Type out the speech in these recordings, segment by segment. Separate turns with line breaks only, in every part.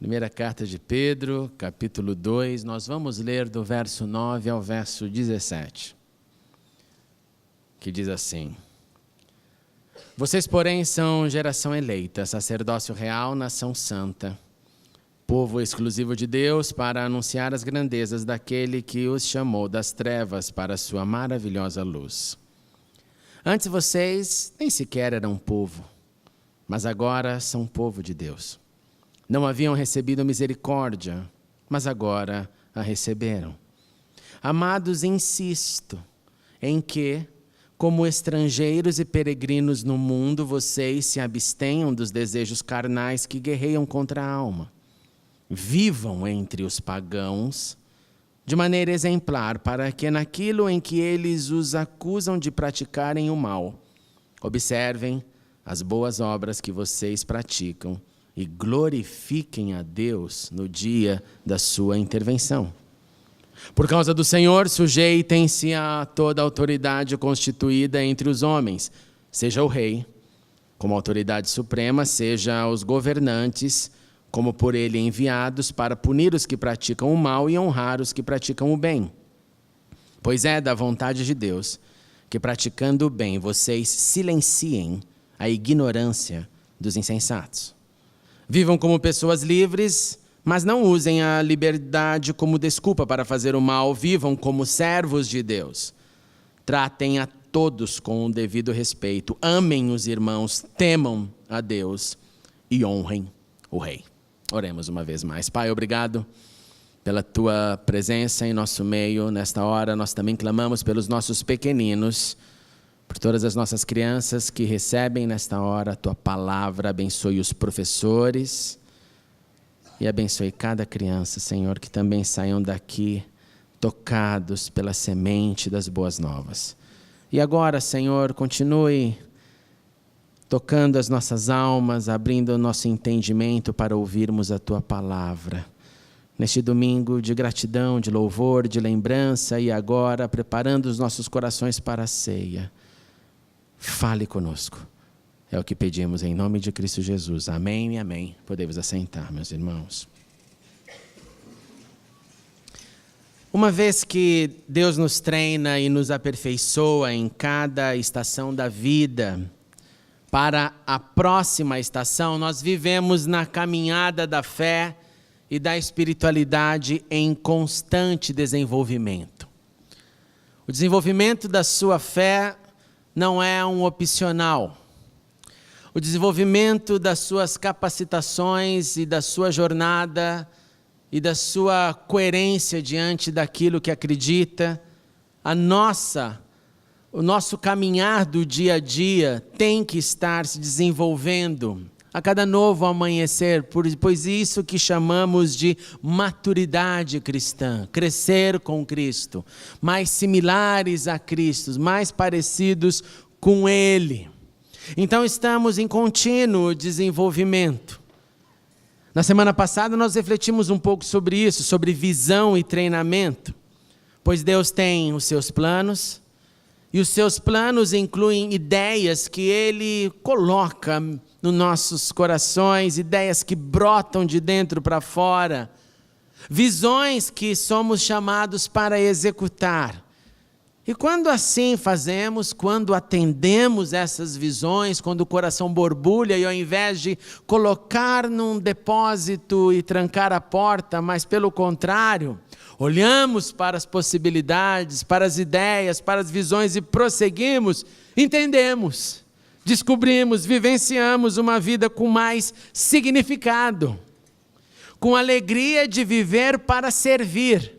Primeira carta de Pedro, capítulo 2, nós vamos ler do verso 9 ao verso 17, que diz assim: Vocês, porém, são geração eleita, sacerdócio real, nação santa, povo exclusivo de Deus, para anunciar as grandezas daquele que os chamou das trevas para a sua maravilhosa luz. Antes vocês nem sequer eram povo, mas agora são povo de Deus. Não haviam recebido misericórdia, mas agora a receberam. Amados, insisto em que, como estrangeiros e peregrinos no mundo, vocês se abstenham dos desejos carnais que guerreiam contra a alma. Vivam entre os pagãos de maneira exemplar, para que naquilo em que eles os acusam de praticarem o mal, observem as boas obras que vocês praticam e glorifiquem a Deus no dia da sua intervenção. Por causa do Senhor, sujeitem-se a toda autoridade constituída entre os homens, seja o rei, como autoridade suprema, seja os governantes, como por ele enviados para punir os que praticam o mal e honrar os que praticam o bem. Pois é da vontade de Deus que, praticando o bem, vocês silenciem a ignorância dos insensatos. Vivam como pessoas livres, mas não usem a liberdade como desculpa para fazer o mal. Vivam como servos de Deus. Tratem a todos com o devido respeito. Amem os irmãos, temam a Deus e honrem o Rei. Oremos uma vez mais. Pai, obrigado pela Tua presença em nosso meio. Nesta hora, nós também clamamos pelos nossos pequeninos, por todas as nossas crianças que recebem nesta hora a Tua palavra. Abençoe os professores e abençoe cada criança, Senhor, que também saiam daqui tocados pela semente das boas novas. E agora, Senhor, continue tocando as nossas almas, abrindo o nosso entendimento para ouvirmos a Tua palavra. Neste domingo de gratidão, de louvor, de lembrança e agora preparando os nossos corações para a ceia. Fale conosco. É o que pedimos em nome de Cristo Jesus. Amém e amém. Podemos assentar, meus irmãos. Uma vez que Deus nos treina e nos aperfeiçoa em cada estação da vida, para a próxima estação, nós vivemos na caminhada da fé e da espiritualidade em constante desenvolvimento. O desenvolvimento da sua fé não é um opcional. O desenvolvimento das suas capacitações e da sua jornada e da sua coerência diante daquilo que acredita, o nosso caminhar do dia a dia tem que estar se desenvolvendo a cada novo amanhecer, pois isso que chamamos de maturidade cristã, crescer com Cristo, mais similares a Cristo, mais parecidos com Ele. Então estamos em contínuo desenvolvimento. Na semana passada nós refletimos um pouco sobre isso, sobre visão e treinamento, pois Deus tem os seus planos, e os seus planos incluem ideias que Ele coloca nos nossos corações, ideias que brotam de dentro para fora, visões que somos chamados para executar. E quando assim fazemos, quando atendemos essas visões, quando o coração borbulha e ao invés de colocar num depósito e trancar a porta, mas pelo contrário, olhamos para as possibilidades, para as ideias, para as visões e prosseguimos, entendemos, descobrimos, vivenciamos uma vida com mais significado, com alegria de viver para servir.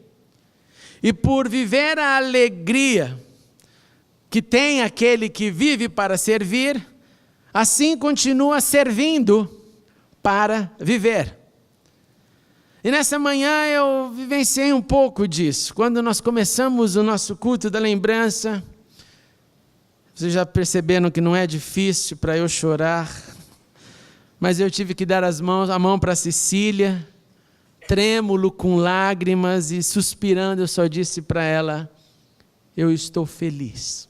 E por viver a alegria que tem aquele que vive para servir, assim continua servindo para viver. E nessa manhã eu vivenciei um pouco disso. Quando nós começamos o nosso culto da lembrança, vocês já perceberam que não é difícil para eu chorar, mas eu tive que dar a mão para a Cecília, trêmulo, com lágrimas e suspirando, eu só disse para ela: eu estou feliz.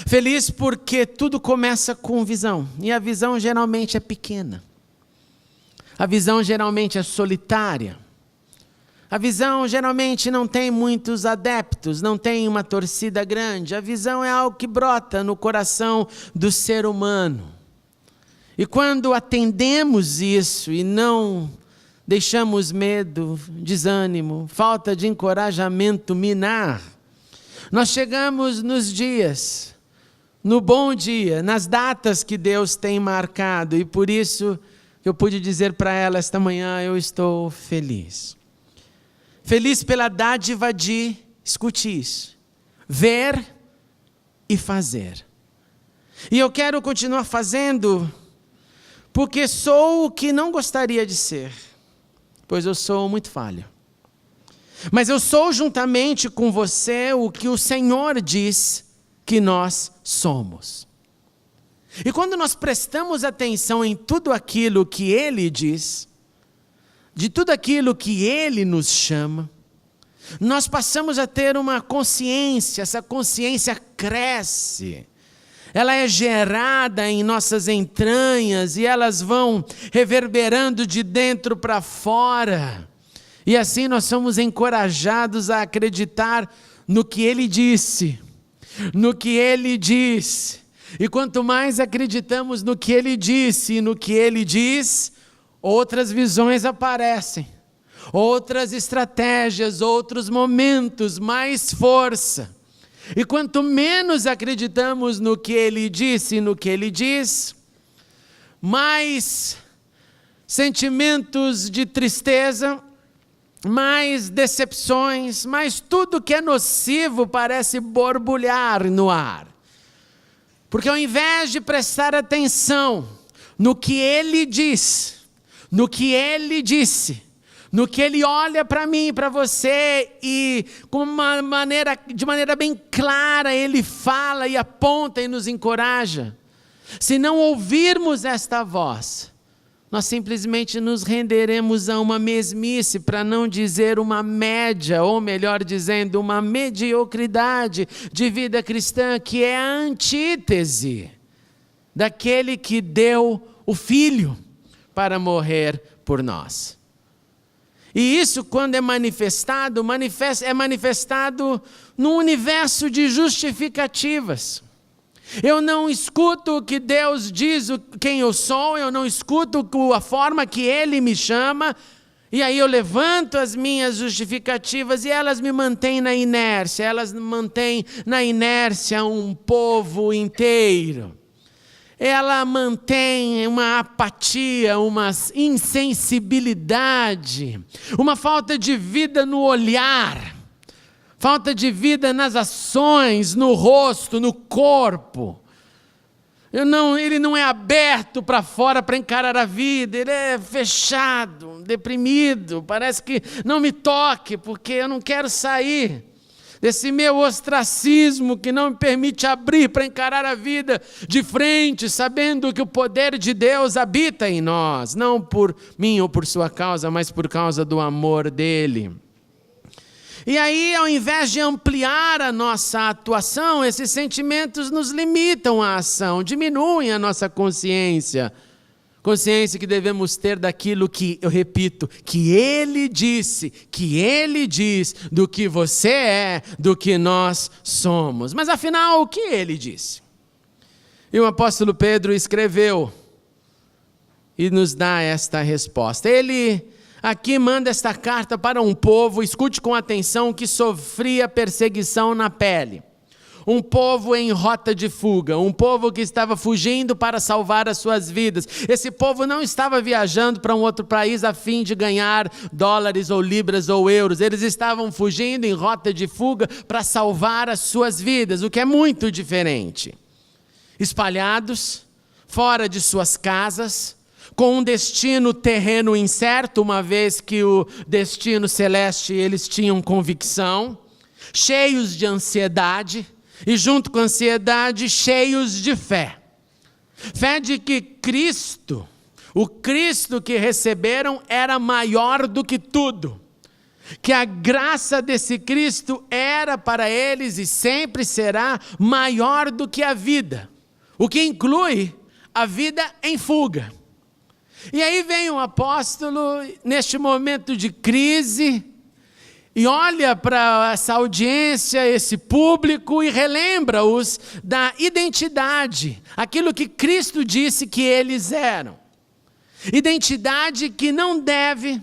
Feliz porque tudo começa com visão, e a visão geralmente é pequena. A visão geralmente é solitária. A visão geralmente não tem muitos adeptos, não tem uma torcida grande. A visão é algo que brota no coração do ser humano. E quando atendemos isso e não deixamos medo, desânimo, falta de encorajamento minar, nós chegamos nos dias, no bom dia, nas datas que Deus tem marcado. E por isso eu pude dizer para ela esta manhã, eu estou feliz. Feliz pela dádiva de, escute isso, ver e fazer. E eu quero continuar fazendo, porque sou o que não gostaria de ser, pois eu sou muito falho. Mas eu sou juntamente com você o que o Senhor diz que nós somos. E quando nós prestamos atenção em tudo aquilo que Ele diz, de tudo aquilo que Ele nos chama, nós passamos a ter uma consciência, essa consciência cresce. Ela é gerada em nossas entranhas e elas vão reverberando de dentro para fora. E assim nós somos encorajados a acreditar no que Ele disse, no que Ele diz. E quanto mais acreditamos no que Ele disse e no que Ele diz, outras visões aparecem, outras estratégias, outros momentos, mais força. E quanto menos acreditamos no que Ele disse e no que Ele diz, mais sentimentos de tristeza, mais decepções, mais tudo que é nocivo parece borbulhar no ar. Porque ao invés de prestar atenção no que Ele diz, no que Ele disse, no que Ele olha para mim, para você, e de maneira bem clara Ele fala e aponta e nos encoraja. Se não ouvirmos esta voz, nós simplesmente nos renderemos a uma mesmice, para não dizer uma média, ou melhor dizendo, uma mediocridade de vida cristã, que é a antítese daquele que deu o Filho para morrer por nós. E isso, quando é manifestado num universo de justificativas. Eu não escuto o que Deus diz, quem eu sou, eu não escuto a forma que Ele me chama, e aí eu levanto as minhas justificativas e elas me mantêm na inércia, elas mantêm na inércia um povo inteiro. Ela mantém uma apatia, uma insensibilidade, uma falta de vida no olhar, falta de vida nas ações, no rosto, no corpo. Ele não é aberto para fora para encarar a vida, ele é fechado, deprimido, parece que não me toque, porque eu não quero sair desse meu ostracismo que não me permite abrir para encarar a vida de frente, sabendo que o poder de Deus habita em nós, não por mim ou por sua causa, mas por causa do amor dEle. E aí, ao invés de ampliar a nossa atuação, esses sentimentos nos limitam à ação, diminuem a nossa consciência. Consciência que devemos ter daquilo que, eu repito, que Ele disse, que Ele diz, do que você é, do que nós somos. Mas afinal, o que Ele disse? E o apóstolo Pedro escreveu e nos dá esta resposta. Ele aqui manda esta carta para um povo, escute com atenção, que sofria perseguição na pele. Um povo em rota de fuga, um povo que estava fugindo para salvar as suas vidas. Esse povo não estava viajando para um outro país a fim de ganhar dólares ou libras ou euros. Eles estavam fugindo em rota de fuga para salvar as suas vidas, o que é muito diferente. Espalhados, fora de suas casas, com um destino terreno incerto, uma vez que o destino celeste eles tinham convicção, cheios de ansiedade, e junto com a ansiedade, cheios de fé. Fé de que Cristo, o Cristo que receberam, era maior do que tudo. Que a graça desse Cristo era para eles e sempre será maior do que a vida. O que inclui a vida em fuga. E aí vem o apóstolo, neste momento de crise, e olha para essa audiência, esse público, e relembra-os da identidade, aquilo que Cristo disse que eles eram. Identidade que não deve,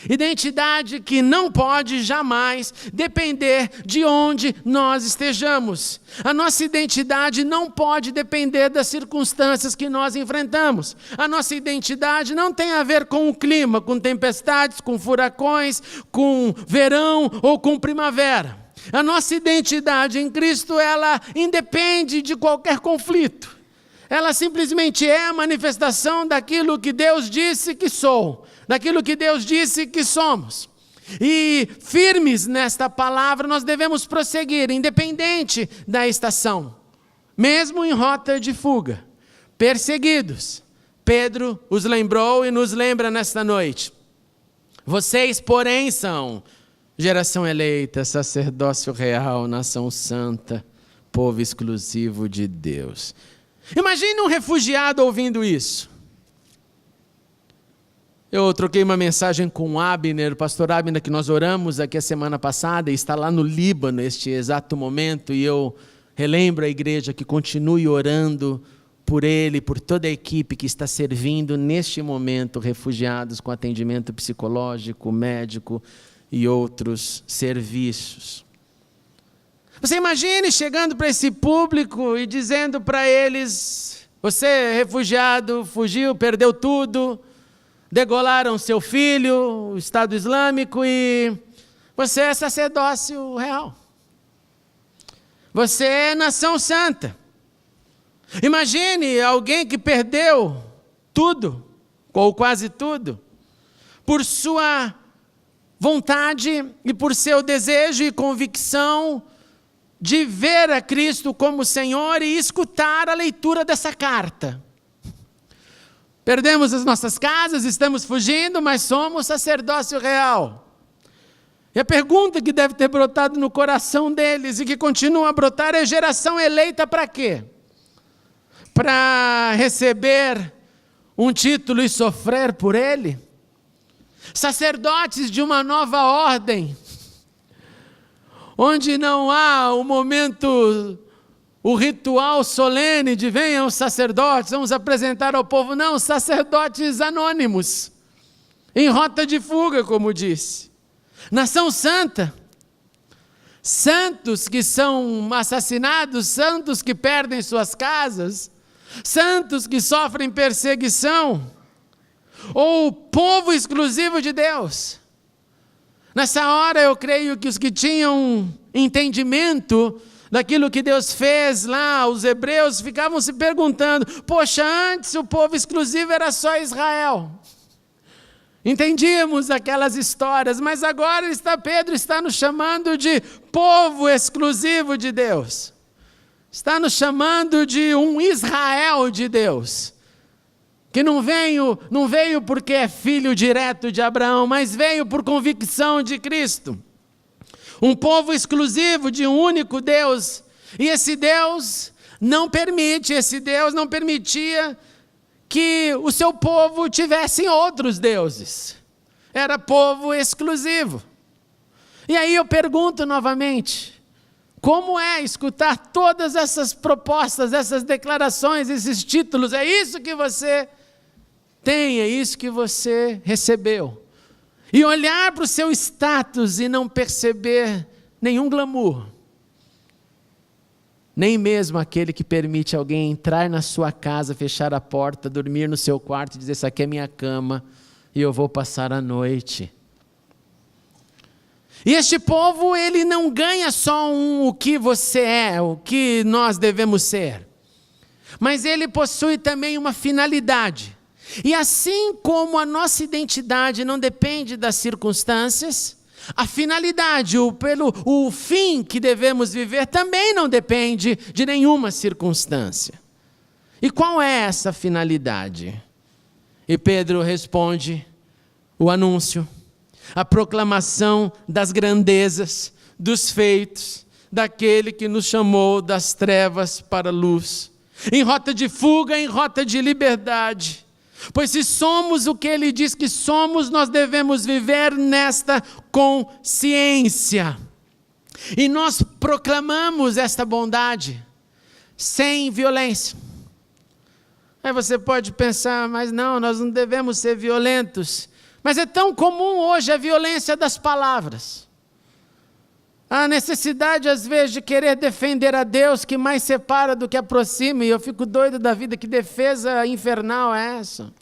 identidade que não pode jamais depender de onde nós estejamos. A nossa identidade não pode depender das circunstâncias que nós enfrentamos. A nossa identidade não tem a ver com o clima, com tempestades, com furacões, com verão ou com primavera. A nossa identidade em Cristo, ela independe de qualquer conflito. Ela simplesmente é a manifestação daquilo que Deus disse que sou, daquilo que Deus disse que somos. E firmes nesta palavra nós devemos prosseguir, independente da estação, mesmo em rota de fuga, perseguidos. Pedro os lembrou e nos lembra nesta noite. Vocês, porém, são geração eleita, sacerdócio real, nação santa, povo exclusivo de Deus. Imagine um refugiado ouvindo isso. Eu troquei uma mensagem com o Abner, o pastor Abner, que nós oramos aqui a semana passada, e está lá no Líbano neste exato momento, e eu relembro a igreja que continue orando por ele, por toda a equipe que está servindo neste momento refugiados com atendimento psicológico, médico e outros serviços. Você imagine chegando para esse público e dizendo para eles: você é refugiado, fugiu, perdeu tudo, degolaram seu filho, o Estado Islâmico, e você é sacerdócio real. Você é nação santa. Imagine alguém que perdeu tudo, ou quase tudo, por sua vontade e por seu desejo e convicção de ver a Cristo como Senhor e escutar a leitura dessa carta. Perdemos as nossas casas, estamos fugindo, mas somos sacerdócio real. E a pergunta que deve ter brotado no coração deles e que continua a brotar é: geração eleita para quê? Para receber um título e sofrer por ele? Sacerdotes de uma nova ordem, onde não há o momento, o ritual solene de venham os sacerdotes, vamos apresentar ao povo. Não, sacerdotes anônimos, em rota de fuga, como disse. Nação santa, santos que são assassinados, santos que perdem suas casas, santos que sofrem perseguição, ou povo exclusivo de Deus. Nessa hora eu creio que os que tinham entendimento daquilo que Deus fez lá, os hebreus, ficavam se perguntando: poxa, antes o povo exclusivo era só Israel. Entendíamos aquelas histórias, mas agora Pedro está nos chamando de povo exclusivo de Deus. Está nos chamando de um Israel de Deus, que não veio porque é filho direto de Abraão, mas veio por convicção de Cristo. Um povo exclusivo de um único Deus. E esse Deus não permitia que o seu povo tivesse outros deuses. Era povo exclusivo. E aí eu pergunto novamente: como é escutar todas essas propostas, essas declarações, esses títulos? É isso que você tem, é isso que você recebeu. E olhar para o seu status e não perceber nenhum glamour. Nem mesmo aquele que permite alguém entrar na sua casa, fechar a porta, dormir no seu quarto e dizer: essa aqui é minha cama e eu vou passar a noite. E este povo, ele não ganha só o que você é, o que nós devemos ser, mas ele possui também uma finalidade. E assim como a nossa identidade não depende das circunstâncias, a finalidade, o fim que devemos viver também não depende de nenhuma circunstância. E qual é essa finalidade? E Pedro responde: o anúncio, a proclamação das grandezas, dos feitos, daquele que nos chamou das trevas para a luz, em rota de fuga, em rota de liberdade, Pois se somos o que ele diz que somos, nós devemos viver nesta consciência. E nós proclamamos esta bondade sem violência. Aí você pode pensar, mas não, nós não devemos ser violentos. Mas é tão comum hoje a violência das palavras. A necessidade, às vezes, de querer defender a Deus, que mais separa do que aproxima. E eu fico doido da vida, que defesa infernal é essa?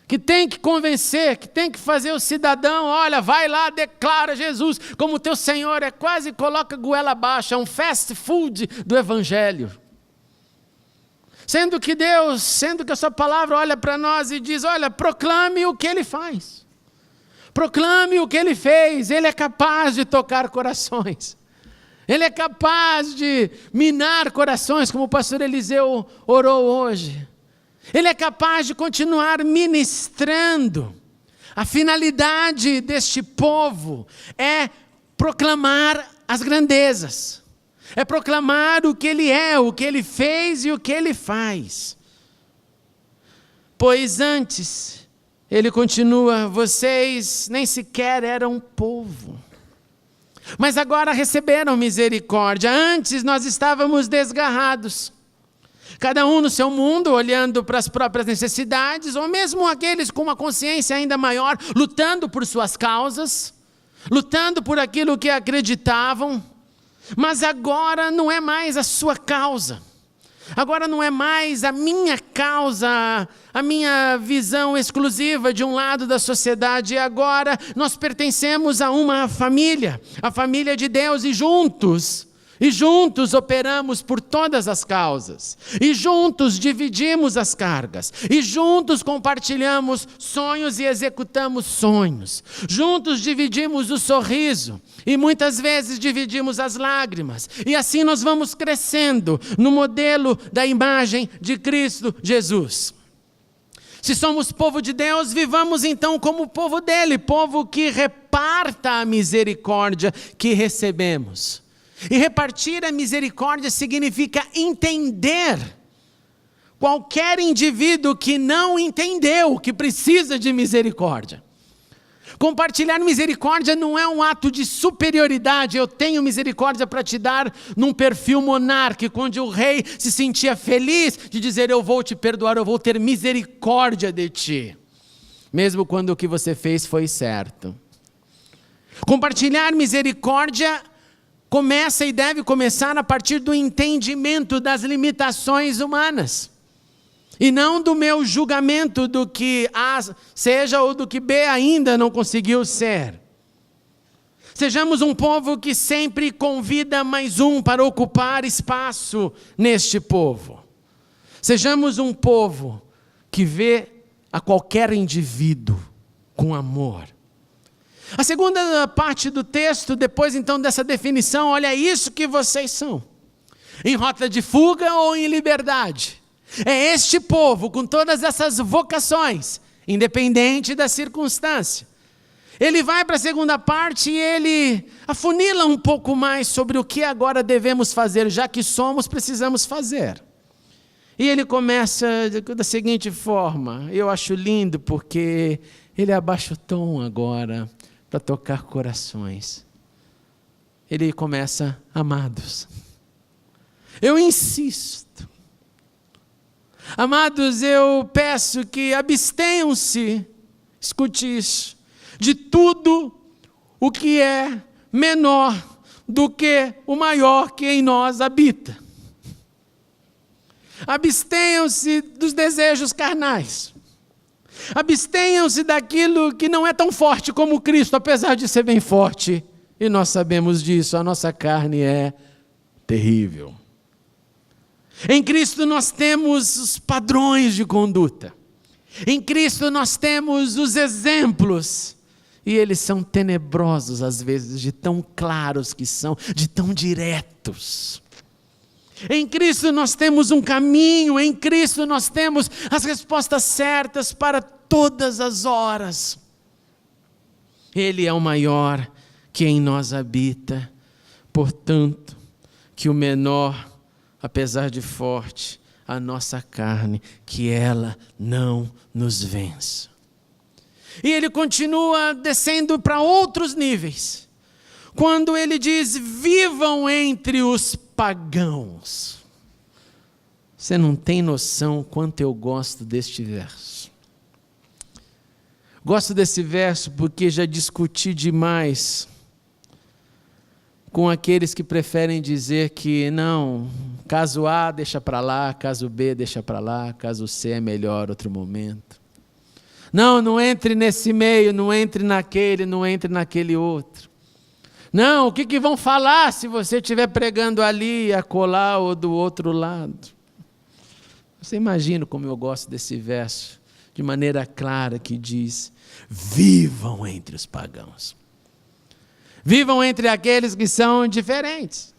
Que tem que convencer, que tem que fazer o cidadão, olha, vai lá, declara Jesus como teu Senhor. É quase coloca goela abaixo, é um fast food do Evangelho. Sendo que Deus, sendo que a sua palavra olha para nós e diz, olha, proclame o que Ele faz. Proclame o que Ele fez. Ele é capaz de tocar corações. Ele é capaz de minar corações, como o pastor Eliseu orou hoje. Ele é capaz de continuar ministrando. A finalidade deste povo é proclamar as grandezas. É proclamar o que Ele é, o que Ele fez e o que Ele faz. Pois antes, Ele continua, vocês nem sequer eram povo. Mas agora receberam misericórdia. Antes nós estávamos desgarrados. Cada um no seu mundo, olhando para as próprias necessidades, ou mesmo aqueles com uma consciência ainda maior, lutando por suas causas, lutando por aquilo que acreditavam. Mas agora não é mais a sua causa. Agora não é mais a minha causa, a minha visão exclusiva de um lado da sociedade. Agora nós pertencemos a uma família, a família de Deus, e juntos operamos por todas as causas, e juntos dividimos as cargas, e juntos compartilhamos sonhos e executamos sonhos, juntos dividimos o sorriso, e muitas vezes dividimos as lágrimas, e assim nós vamos crescendo no modelo da imagem de Cristo Jesus. Se somos povo de Deus, vivamos então como povo dele, povo que reparta a misericórdia que recebemos. E repartir a misericórdia significa entender qualquer indivíduo que não entendeu que precisa de misericórdia. Compartilhar misericórdia não é um ato de superioridade. Eu tenho misericórdia para te dar num perfil monárquico, onde o rei se sentia feliz de dizer, eu vou te perdoar, eu vou ter misericórdia de ti. Mesmo quando o que você fez foi certo. Compartilhar misericórdia começa e deve começar a partir do entendimento das limitações humanas. E não do meu julgamento do que A seja ou do que B ainda não conseguiu ser. Sejamos um povo que sempre convida mais um para ocupar espaço neste povo. Sejamos um povo que vê a qualquer indivíduo com amor. A segunda parte do texto, depois então dessa definição, olha isso que vocês são. Em rota de fuga ou em liberdade. É este povo com todas essas vocações, independente da circunstância. Ele vai para a segunda parte e ele afunila um pouco mais sobre o que agora devemos fazer, já que somos, precisamos fazer. E ele começa da seguinte forma, eu acho lindo porque ele abaixa o tom agora para tocar corações. Ele começa, amados, eu insisto, amados, eu peço que abstenham-se, escute isso, de tudo o que é menor do que o maior que em nós habita. Abstenham-se dos desejos carnais. Abstenham-se daquilo que não é tão forte como Cristo, apesar de ser bem forte. E nós sabemos disso, a nossa carne é terrível. Em Cristo nós temos os padrões de conduta. Em Cristo nós temos os exemplos. E eles são tenebrosos às vezes, de tão claros que são, de tão diretos. Em Cristo nós temos um caminho, em Cristo nós temos as respostas certas para todas as horas. Ele é o maior que em nós habita, portanto, que o menor, apesar de forte, a nossa carne, que ela não nos vença. E ele continua descendo para outros níveis, quando ele diz: vivam entre os pagãos. Você não tem noção quanto eu gosto deste verso. Gosto desse verso porque já discuti demais com aqueles que preferem dizer que não, caso A deixa para lá, caso B deixa para lá, caso C é melhor outro momento. Não entre nesse meio, não entre naquele outro. Não, o que vão falar se você estiver pregando ali, acolá ou do outro lado? Você imagina como eu gosto desse verso, de maneira clara, que diz: vivam entre os pagãos. Vivam entre aqueles que são diferentes.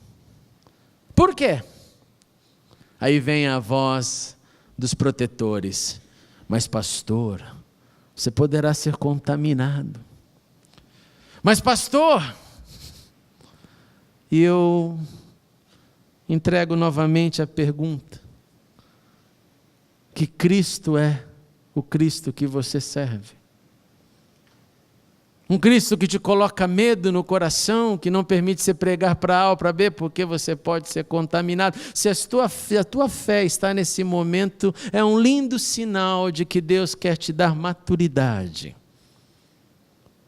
Por quê? Aí vem a voz dos protetores: mas pastor, você poderá ser contaminado. Mas pastor, e eu entrego novamente a pergunta: que Cristo é o Cristo que você serve? Um Cristo que te coloca medo no coração, que não permite você pregar para A ou para B, porque você pode ser contaminado. Se a tua fé está nesse momento, é um lindo sinal de que Deus quer te dar maturidade,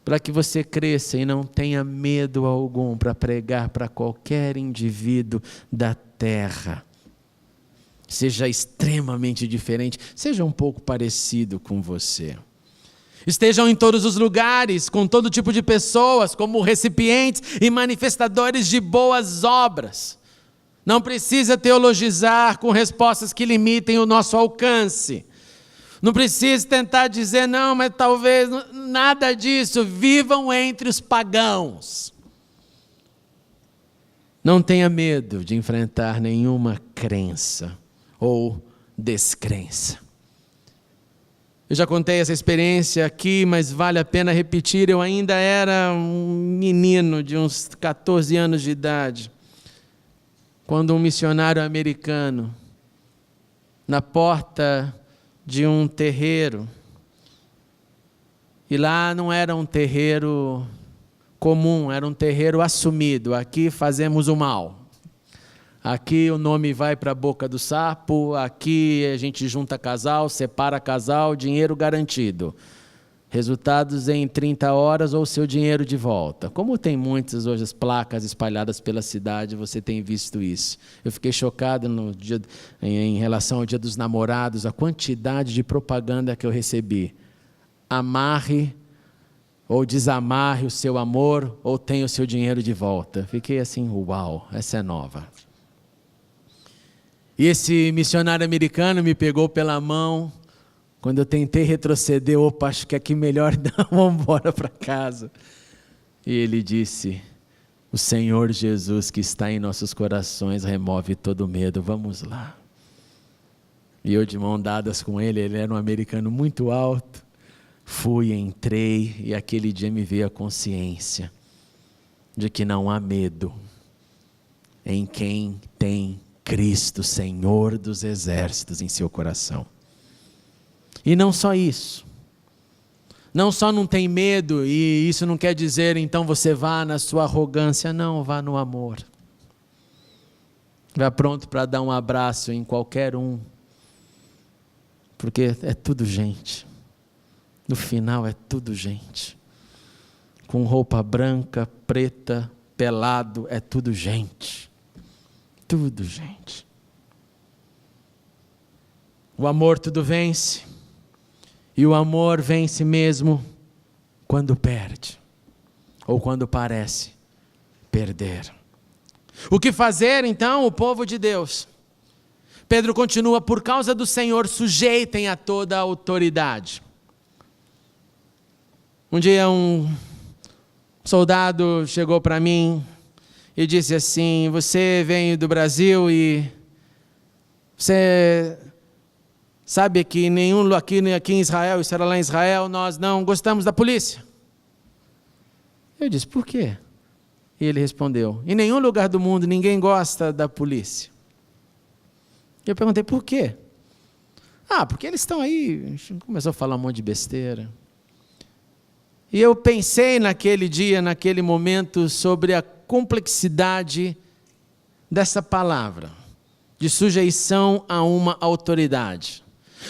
para que você cresça e não tenha medo algum para pregar para qualquer indivíduo da terra. Seja extremamente diferente, seja um pouco parecido com você. Estejam em todos os lugares, com todo tipo de pessoas, como recipientes e manifestadores de boas obras. Não precisa teologizar com respostas que limitem o nosso alcance. Não precisa tentar dizer, não, mas talvez, nada disso. Vivam entre os pagãos. Não tenha medo de enfrentar nenhuma crença ou descrença. Eu já contei essa experiência aqui, mas vale a pena repetir. Eu ainda era um menino de uns 14 anos de idade, quando um missionário americano, na porta de um terreiro, e lá não era um terreiro comum, era um terreiro assumido: aqui fazemos o mal. Aqui o nome vai para a boca do sapo, aqui a gente junta casal, separa casal, dinheiro garantido. Resultados em 30 horas ou seu dinheiro de volta. Como tem muitas hoje as placas espalhadas pela cidade, você tem visto isso. Eu fiquei chocado em relação ao Dia dos Namorados, a quantidade de propaganda que eu recebi. Amarre ou desamarre o seu amor ou tenha o seu dinheiro de volta. Fiquei assim, uau, essa é nova. E esse missionário americano me pegou pela mão, quando eu tentei retroceder: opa, acho que aqui melhor não, vamos embora para casa. E ele disse: o Senhor Jesus que está em nossos corações remove todo medo, vamos lá. E eu, de mão dadas com ele era um americano muito alto, fui, entrei, e aquele dia me veio a consciência de que não há medo em quem tem Cristo, Senhor dos exércitos, em seu coração. E não só isso, não só não tem medo, e isso não quer dizer então você vá na sua arrogância, não, vá no amor. Vá pronto para dar um abraço em qualquer um, porque é tudo gente, no final é tudo gente, com roupa branca, preta, pelado, é tudo gente. Tudo, gente. O amor tudo vence, e o amor vence mesmo quando perde, ou quando parece perder. O que fazer então, o povo de Deus? Pedro continua: por causa do Senhor, sujeitem a toda a autoridade. Um dia um soldado chegou para mim e disse assim: você veio do Brasil e você sabe que aqui em Israel, isso era lá em Israel, nós não gostamos da polícia. Eu disse: por quê? E ele respondeu: em nenhum lugar do mundo ninguém gosta da polícia. E eu perguntei, por quê? Porque eles estão aí. A gente começou a falar um monte de besteira. E eu pensei naquele dia, naquele momento, sobre a complexidade dessa palavra, de sujeição a uma autoridade.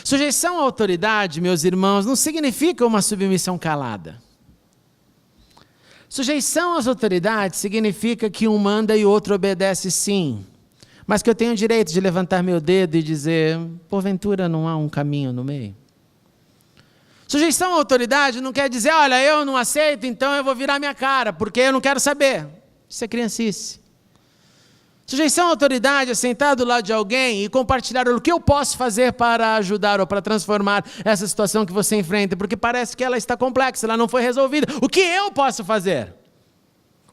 Sujeição à autoridade, meus irmãos, não significa uma submissão calada. Sujeição às autoridades significa que um manda e o outro obedece sim, mas que eu tenho o direito de levantar meu dedo e dizer, porventura não há um caminho no meio? Sujeição à autoridade não quer dizer, olha, eu não aceito, então eu vou virar minha cara, porque eu não quero saber. Isso é criancice. Sujeição à autoridade é sentar do lado de alguém e compartilhar o que eu posso fazer para ajudar ou para transformar essa situação que você enfrenta, porque parece que ela está complexa, ela não foi resolvida. O que eu posso fazer?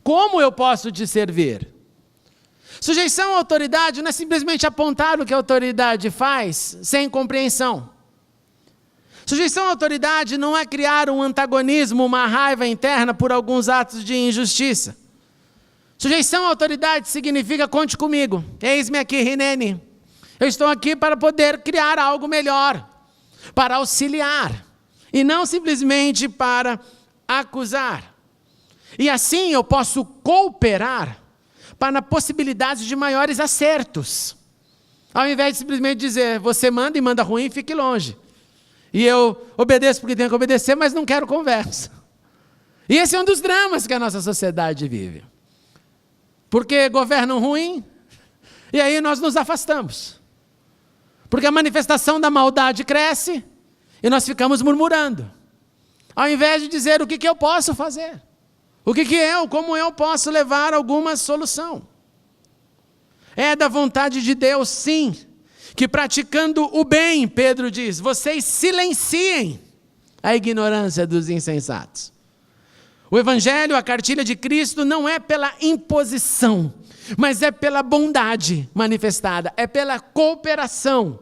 Como eu posso te servir? Sujeição à autoridade não é simplesmente apontar o que a autoridade faz sem compreensão. Sujeição à autoridade não é criar um antagonismo, uma raiva interna por alguns atos de injustiça. Sujeição à autoridade significa, conte comigo, eis-me aqui, Rinene. Eu estou aqui para poder criar algo melhor, para auxiliar, e não simplesmente para acusar. E assim eu posso cooperar para possibilidades de maiores acertos. Ao invés de simplesmente dizer, você manda e manda ruim, fique longe. E eu obedeço porque tenho que obedecer, mas não quero conversa. E esse é um dos dramas que a nossa sociedade vive. Porque governam ruim, e aí nós nos afastamos. Porque a manifestação da maldade cresce, e nós ficamos murmurando. Ao invés de dizer o que eu posso fazer. Como eu posso levar alguma solução. É da vontade de Deus, sim, que praticando o bem, Pedro diz, vocês silenciem a ignorância dos insensatos. O Evangelho, a cartilha de Cristo, não é pela imposição, mas é pela bondade manifestada, é pela cooperação,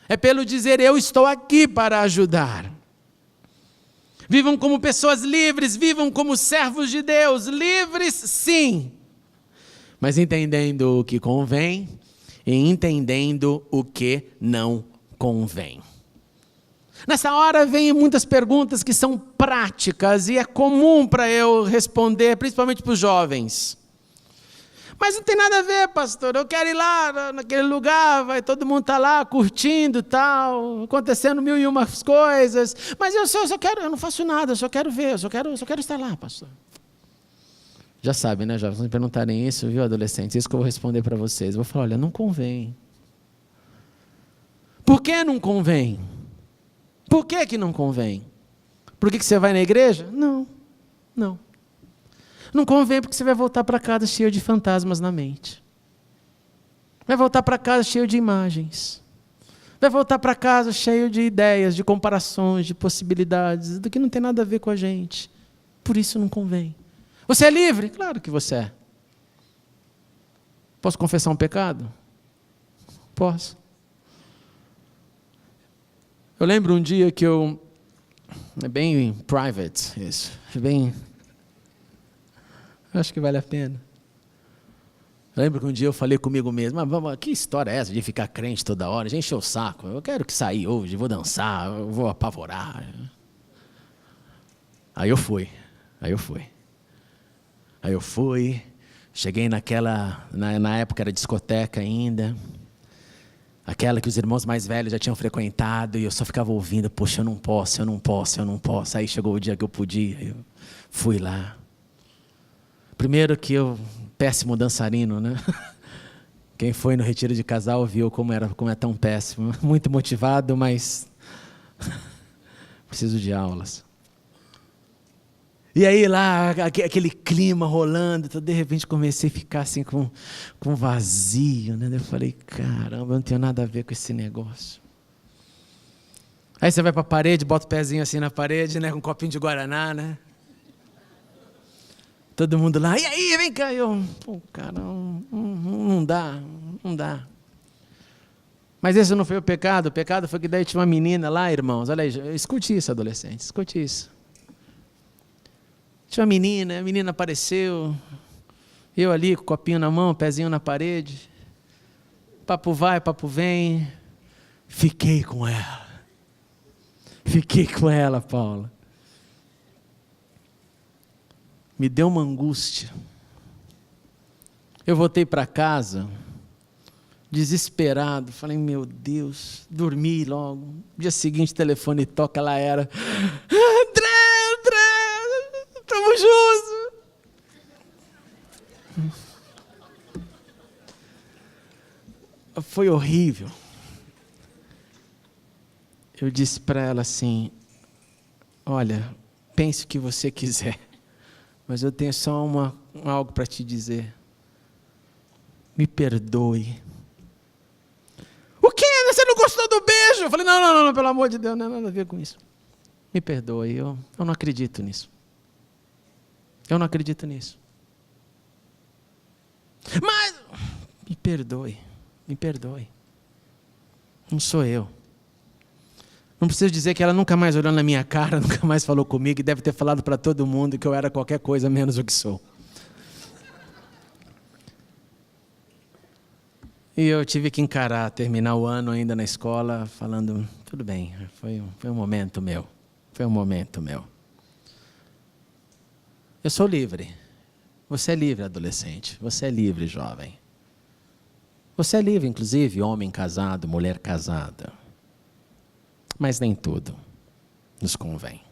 é pelo dizer, eu estou aqui para ajudar. Vivam como pessoas livres, vivam como servos de Deus, livres sim, mas entendendo o que convém e entendendo o que não convém. Nessa hora vêm muitas perguntas que são práticas e é comum para eu responder, principalmente para os jovens. Mas não tem nada a ver, pastor, eu quero ir lá naquele lugar, todo mundo está lá curtindo, tal, acontecendo mil e umas coisas, mas eu não faço nada, eu só quero ver, eu só quero estar lá, pastor. Já sabem, né, jovens, se me perguntarem isso, viu, adolescentes, isso que eu vou responder para vocês. Eu vou falar, olha, não convém. Por que não convém? Por que não convém? Por que você vai na igreja? Não. Não convém porque você vai voltar para casa cheio de fantasmas na mente. Vai voltar para casa cheio de imagens. Vai voltar para casa cheio de ideias, de comparações, de possibilidades, do que não tem nada a ver com a gente. Por isso não convém. Você é livre? Claro que você é. Posso confessar um pecado? Posso. Eu lembro um dia que é bem private isso, acho que vale a pena. Eu lembro que um dia eu falei comigo mesmo, mas que história é essa de ficar crente toda hora? Já encheu o saco, eu quero que sair hoje, vou dançar, eu vou apavorar. Aí eu fui, cheguei na época era discoteca ainda, aquela que os irmãos mais velhos já tinham frequentado, e eu só ficava ouvindo, poxa, eu não posso. Aí chegou o dia que eu podia, eu fui lá. Primeiro que péssimo dançarino, né? Quem foi no retiro de casal viu como é tão péssimo. Muito motivado, mas preciso de aulas. E aí lá, aquele clima rolando, de repente comecei a ficar assim com vazio, né? Eu falei, caramba, eu não tenho nada a ver com esse negócio. Aí você vai para a parede, bota o pezinho assim na parede, né? Com um copinho de Guaraná, né? Todo mundo lá, e aí, vem cá. Não dá. Mas esse não foi o pecado foi que daí tinha uma menina lá, irmãos, olha aí, escute isso, adolescente, escute isso. Tinha uma menina, a menina apareceu, eu ali com o copinho na mão, pezinho na parede. papo vai, papo vem. Fiquei com ela, Paula. Me deu uma angústia. Eu voltei para casa, desesperado. Falei, meu Deus, dormi logo. No dia seguinte, o telefone toca, ela era... André, estamos juntos. Foi horrível. Eu disse para ela assim, olha, pense o que você quiser, mas eu tenho só algo para te dizer. Me perdoe. O quê? Você não gostou do beijo? Eu falei, não, pelo amor de Deus, não tem nada a ver com isso. Me perdoe, eu não acredito nisso. Eu não acredito nisso. Mas, me perdoe. Não sou eu. Não preciso dizer que ela nunca mais olhou na minha cara, nunca mais falou comigo, e deve ter falado para todo mundo que eu era qualquer coisa menos o que sou. E eu tive que terminar o ano ainda na escola, falando, tudo bem, foi um momento meu. Eu sou livre. Você é livre, adolescente. Você é livre, jovem. Você é livre, inclusive, homem casado, mulher casada. Mas nem tudo nos convém.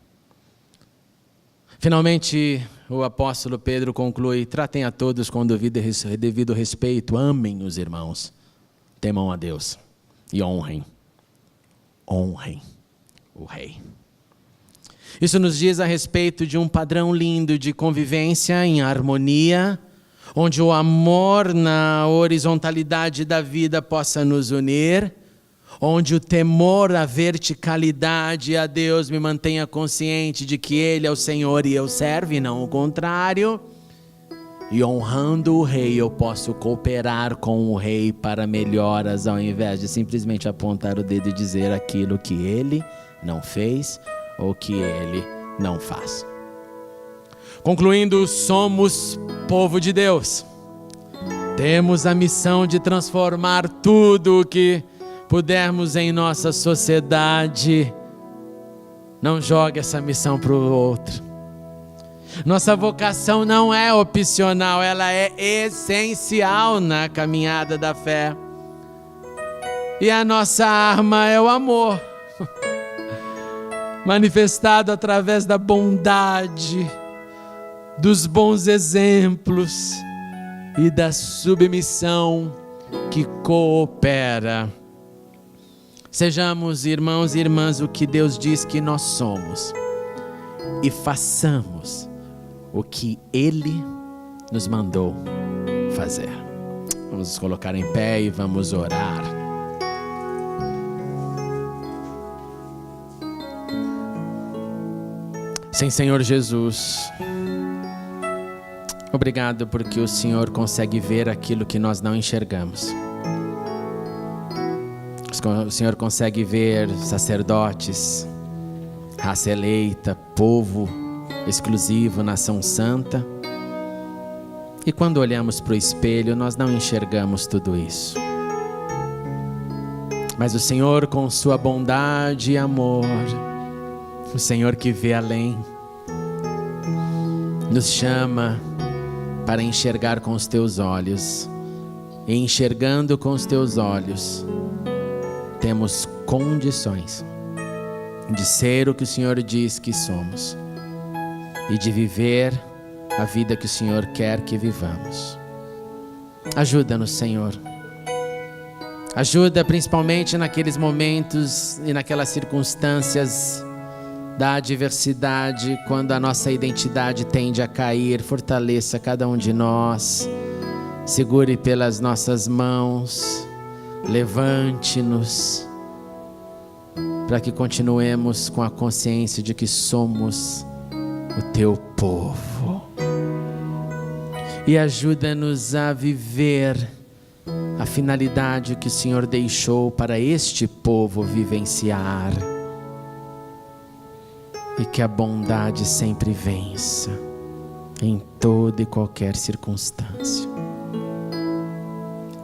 Finalmente, o apóstolo Pedro conclui, tratem a todos com devido respeito, amem os irmãos, temam a Deus e honrem o rei. Isso nos diz a respeito de um padrão lindo de convivência em harmonia, onde o amor na horizontalidade da vida possa nos unir, onde o temor, a verticalidade a Deus me mantenha consciente de que Ele é o Senhor e eu servo e não o contrário. E honrando o rei, eu posso cooperar com o rei para melhoras, ao invés de simplesmente apontar o dedo e dizer aquilo que ele não fez ou que ele não faz. Concluindo, somos povo de Deus. Temos a missão de transformar tudo o que pudermos em nossa sociedade. Não jogue essa missão para o outro. Nossa vocação não é opcional, ela é essencial na caminhada da fé. E a nossa arma é o amor, manifestado através da bondade, dos bons exemplos e da submissão que coopera. Sejamos, irmãos e irmãs, o que Deus diz que nós somos e façamos o que Ele nos mandou fazer. Vamos nos colocar em pé e vamos orar. Sim, Senhor Jesus, obrigado porque o Senhor consegue ver aquilo que nós não enxergamos. O Senhor consegue ver sacerdotes, raça eleita, povo exclusivo, nação santa. E quando olhamos para o espelho, nós não enxergamos tudo isso. Mas o Senhor, com sua bondade e amor, o Senhor que vê além, nos chama para enxergar com os teus olhos. E enxergando com os teus olhos, temos condições de ser o que o Senhor diz que somos e de viver a vida que o Senhor quer que vivamos. Ajuda-nos, Senhor. Ajuda principalmente naqueles momentos e naquelas circunstâncias da adversidade, quando a nossa identidade tende a cair. Fortaleça cada um de nós, segure pelas nossas mãos, levante-nos, para que continuemos com a consciência de que somos o teu povo. E ajuda-nos a viver a finalidade que o Senhor deixou para este povo vivenciar. E que a bondade sempre vença em toda e qualquer circunstância.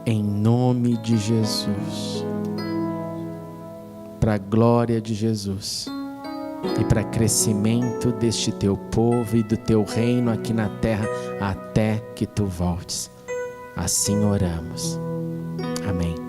em nome de Jesus, para a glória de Jesus e para crescimento deste teu povo e do teu reino aqui na terra, até que tu voltes. Assim oramos. Amém.